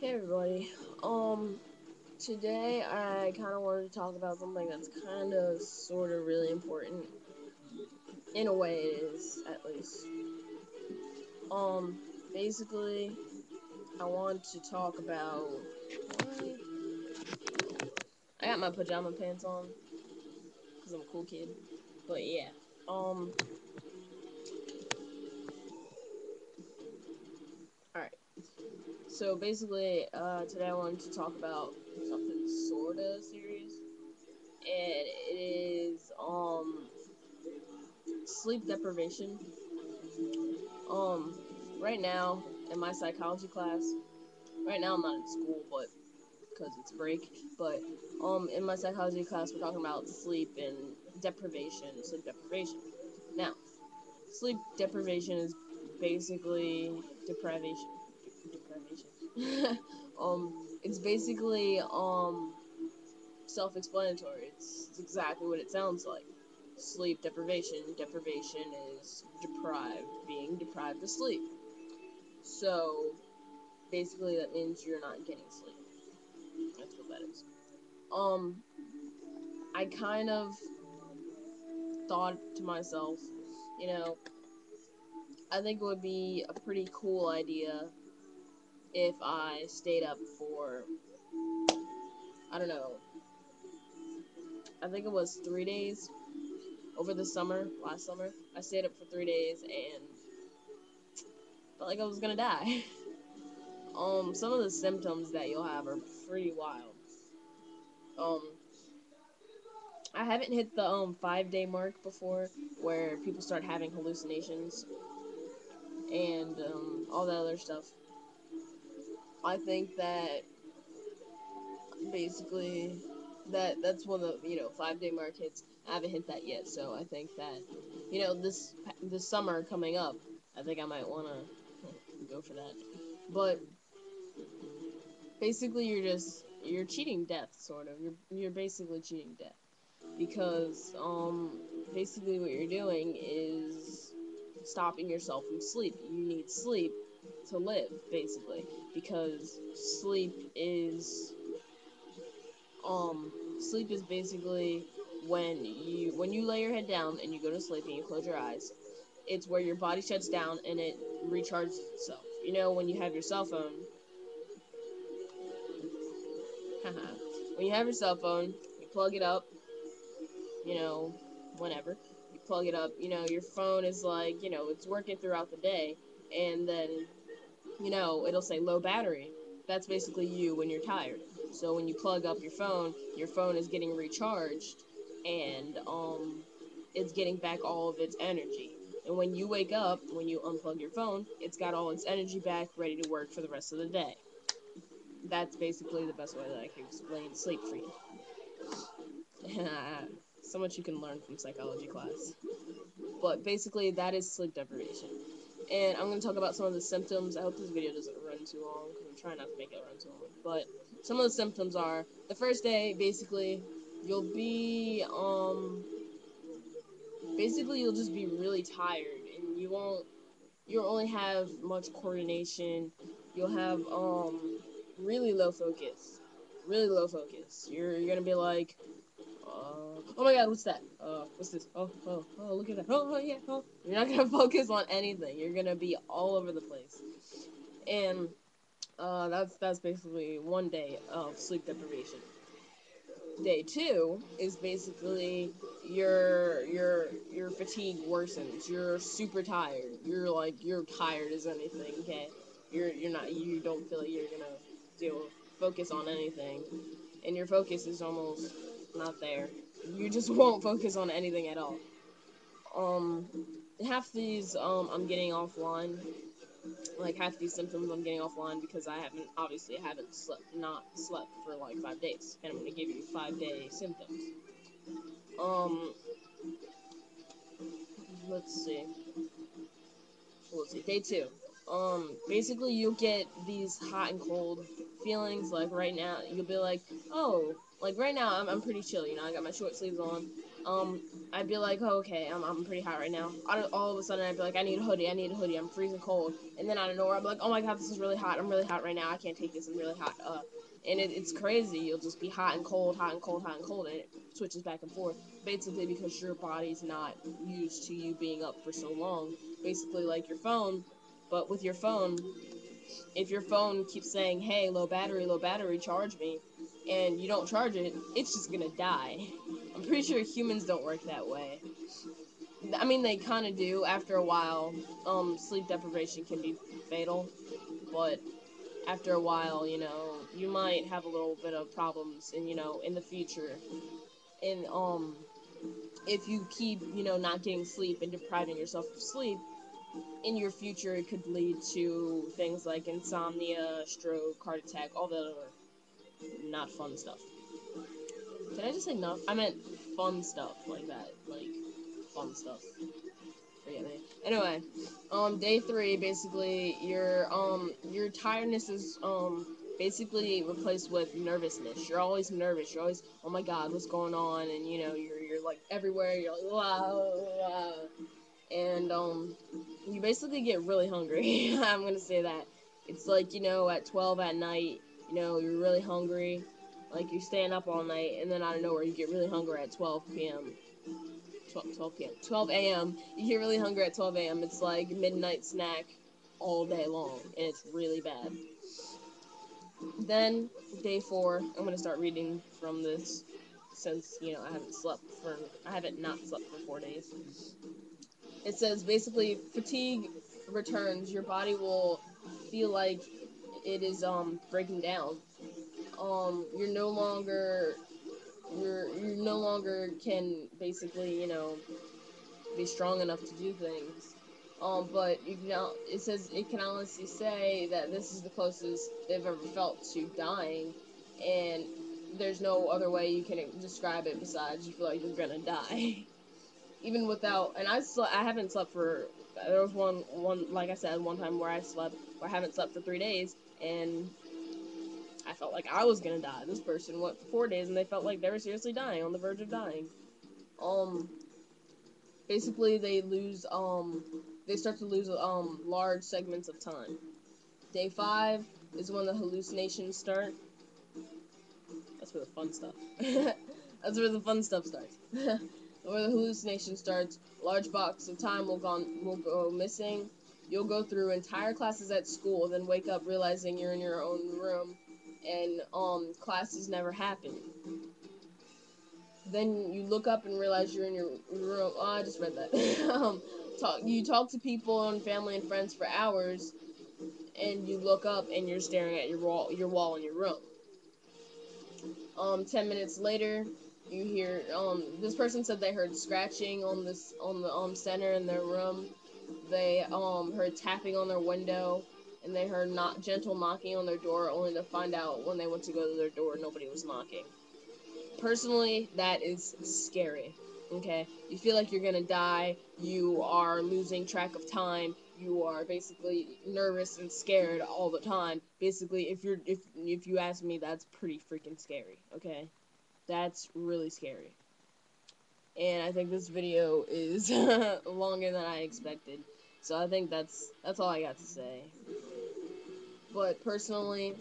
Hey everybody. Today I kind of wanted to talk about something that's kind of, sort of, really important. In a way, it is, at least. Um, Basically, I want to talk about why I got my pajama pants on because I'm a cool kid. But yeah. Um. All right. So basically, today I wanted to talk about something sorta serious, and it is sleep deprivation. Um, right now in my psychology class, right now I'm not in school, but because it's break, but in my psychology class we're talking about sleep and sleep deprivation. Now, sleep deprivation is basically deprivation, deprivation. It's basically self-explanatory. It's exactly what it sounds like. Sleep deprivation. Deprivation is deprived, being deprived of sleep. So basically, that means you're not getting sleep. That's what that is. Um, I kind of thought to myself, you know, I think it would be a pretty cool idea if I stayed up for, I don't know, I think it was 3 days over the summer, last summer. I stayed up for 3 days and felt like I was gonna die. Some of the symptoms that you'll have are pretty wild. Um, I haven't hit the 5 day mark before, where people start having hallucinations and all that other stuff. I think that basically that's when the 5 day mark hits. I haven't hit that yet, so I think that this summer coming up, I think I might want to go for that. But basically, you're cheating death, sort of. You're basically cheating death because basically what you're doing is stopping yourself from sleep. You need sleep to live, basically, because sleep is basically when you lay your head down and you go to sleep and you close your eyes. It's where your body shuts down and it recharges itself. When you have your cell phone, when you have your cell phone, you plug it up, you know, whenever. You plug it up, your phone is like, it's working throughout the day, and then, it'll say low battery. That's basically you when you're tired. So when you plug up your phone is getting recharged, and, it's getting back all of its energy. And when you wake up, when you unplug your phone, it's got all its energy back, ready to work for the rest of the day. That's basically the best way that I can explain sleep for you. So much you can learn from psychology class. But basically, that is sleep deprivation. And I'm going to talk about some of the symptoms. I hope this video doesn't run too long, because I'm trying not to make it run too long. But some of the symptoms are, the first day, basically, you'll be, you'll just be really tired, and you'll only have much coordination. You'll have, really low focus. Really low focus. You're going to be like, oh my god, what's that? What's this? Oh, look at that. Oh, yeah, oh. You're not gonna focus on anything. You're gonna be all over the place. And, that's basically 1 day of sleep deprivation. Day two is basically your fatigue worsens. You're super tired. You're tired as anything, okay? You don't feel like you're gonna focus on anything. And your focus is almost not there. You just won't focus on anything at all. Um, half these I'm getting offline. Like half these symptoms I'm getting offline because I haven't not slept for like 5 days, and I'm gonna give you 5 day symptoms. Um, let's see. Day two. Basically you'll get these hot and cold feelings. Like right now, you'll be like, oh, like right now I'm pretty chill. I got my short sleeves on. I'd be like, oh, okay, I'm pretty hot right now. All of a sudden, I'd be like, I need a hoodie, I'm freezing cold. And then out of nowhere, I'd be like, oh my god, this is really hot. I'm really hot right now. I can't take this. I'm really hot. And it's crazy. You'll just be hot and cold, hot and cold, hot and cold, and it switches back and forth. Basically, because your body's not used to you being up for so long. Basically, like your phone, but with your phone, if your phone keeps saying, hey, low battery, charge me, and you don't charge it, it's just gonna die. I'm pretty sure humans don't work that way. I mean, they kind of do after a while. Sleep deprivation can be fatal, but after a while, you might have a little bit of problems in the future. And, if you keep, not getting sleep and depriving yourself of sleep, in your future, it could lead to things like insomnia, stroke, heart attack, all the other not fun stuff. Did I just say not? I meant fun stuff like that, like fun stuff. Forget me. Anyway, day 3, basically, your tiredness is basically replaced with nervousness. You're always nervous. You're always, oh my god, what's going on? And you're like everywhere. You're like, wow, and you basically get really hungry. I'm gonna say that. It's like, at 12 at night, you're really hungry, like you're staying up all night, and then out of nowhere you get really hungry at 12 p.m. 12 p.m. 12 a.m. You get really hungry at 12 a.m. It's like midnight snack all day long, and it's really bad. Then day 4, I'm gonna start reading from this since I haven't not slept for 4 days. It says basically fatigue returns. Your body will feel like it is breaking down. You're no longer you no longer can basically be strong enough to do things. But it says it can honestly say that this is the closest they've ever felt to dying, and there's no other way you can describe it besides you feel like you're gonna die. Even without, and I haven't slept for. There was one like I said, one time where I haven't slept for 3 days, and I felt like I was gonna die. This person went for 4 days, and they felt like they were seriously dying, on the verge of dying. Um, basically they start to lose large segments of time. Day 5 is when the hallucinations start. That's where the fun stuff. That's where the fun stuff starts. Where the hallucination starts, large blocks of time will go missing. You'll go through entire classes at school, then wake up realizing you're in your own room, and classes never happen. Then you look up and realize you're in your room. Oh, I just read that. You talk to people and family and friends for hours, and you look up and you're staring at your wall in your room. 10 minutes later, you hear this person said they heard scratching on the center in their room. They heard tapping on their window, and they heard not gentle knocking on their door, only to find out when they went to go to their door nobody was knocking. Personally, that is scary. Okay, you feel like you're gonna die. You are losing track of time. You are basically nervous and scared all the time. Basically, if you ask me, that's pretty freaking scary. Okay, that's really scary. And I think this video is longer than I expected. So I think that's all I got to say. But personally,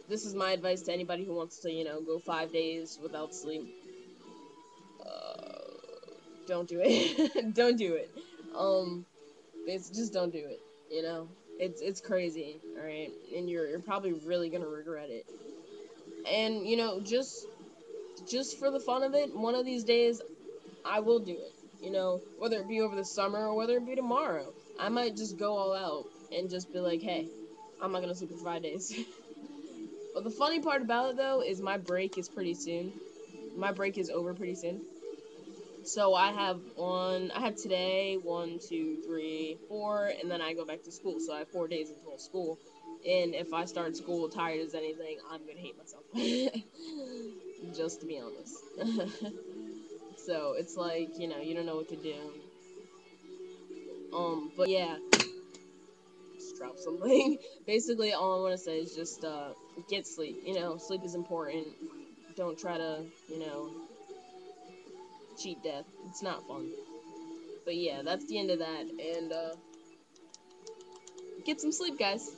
this is my advice to anybody who wants to, go 5 days without sleep. Don't do it. Don't do it. It's just don't do it. It's crazy. All right, and you're probably really gonna regret it. And just for the fun of it, one of these days I will do it. Whether it be over the summer or whether it be tomorrow, I might just go all out and just be like, hey, I'm not gonna sleep for 5 days. But the funny part about it though is my break is pretty soon. My break is over pretty soon. So I have today, 1, 2, 3, 4, and then I go back to school. So I have 4 days until school. And if I start school tired as anything, I'm gonna hate myself. Just to be honest. So it's like, you don't know what to do. But yeah, just drop something. Basically, all I want to say is just, get sleep. Sleep is important. Don't try to, cheat death. It's not fun. But yeah, that's the end of that. And get some sleep, guys.